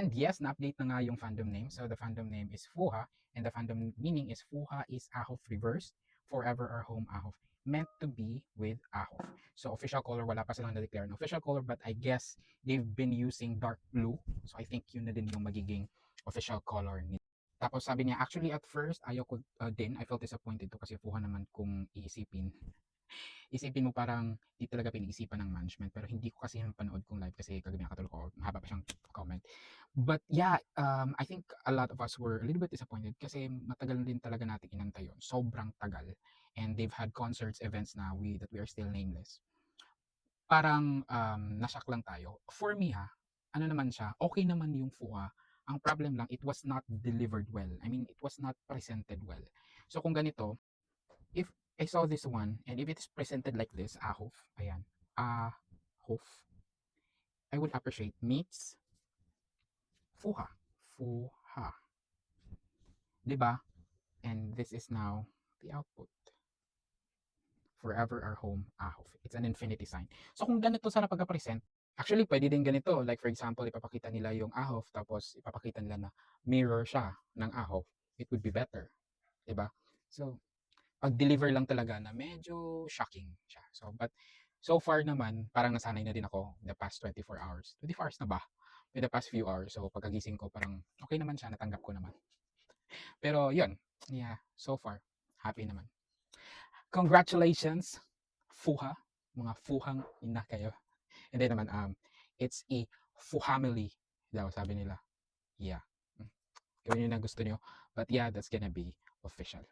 And yes, na-update na nga yung fandom name. So the fandom name is Fuha, and the fandom meaning is Fuha is Ahof reversed, forever our home Ahof, meant to be with Ahof. So official color, wala pa silang na-declare ng official color, but I guess they've been using dark blue. So I think yun na din yung magiging official color nila. Tapos sabi niya, actually at first, ayaw ko din, I felt disappointed to kasi Fuha naman kung isipin mo parang di talaga pinag-isipan ng management, pero hindi ko kasi napanood kung live kasi kagabi nakatulog ko, mahaba pa siyang comment. But yeah, I think a lot of us were a little bit disappointed kasi matagal din talaga natin inantay yun, sobrang tagal, and they've had concerts, events na that we are still nameless. Parang nashock lang tayo. For me ano naman siya, okay naman yung Fuha. Ang problem lang, it was not delivered well. I mean, it was not presented well. So kung ganito, if I saw this one, and if it is presented like this, Ahof, ayan, Ahof, I would appreciate meets Fuha. Fuha. Diba? And this is now the output. Forever our home, Ahof. It's an infinity sign. So kung ganito sana pagka-present, actually pwede din ganito. Like for example, ipapakita nila yung Ahof, tapos ipapakita nila na mirror siya ng Ahof. It would be better. Diba? So, pag-deliver lang talaga na medyo shocking siya. So, but so far naman, parang nasanay na din ako the past 24 hours. 24 hours na ba? In the past few hours. So, pagkagising ko, parang okay naman siya, natanggap ko naman. Pero, yun. Yeah, so far, happy naman. Congratulations, Fuha. Mga fuhang ina kayo. And then naman, it's a Fuhamily daw, sabi nila. Yeah. Gawin nyo na gusto nyo. But yeah, that's gonna be official.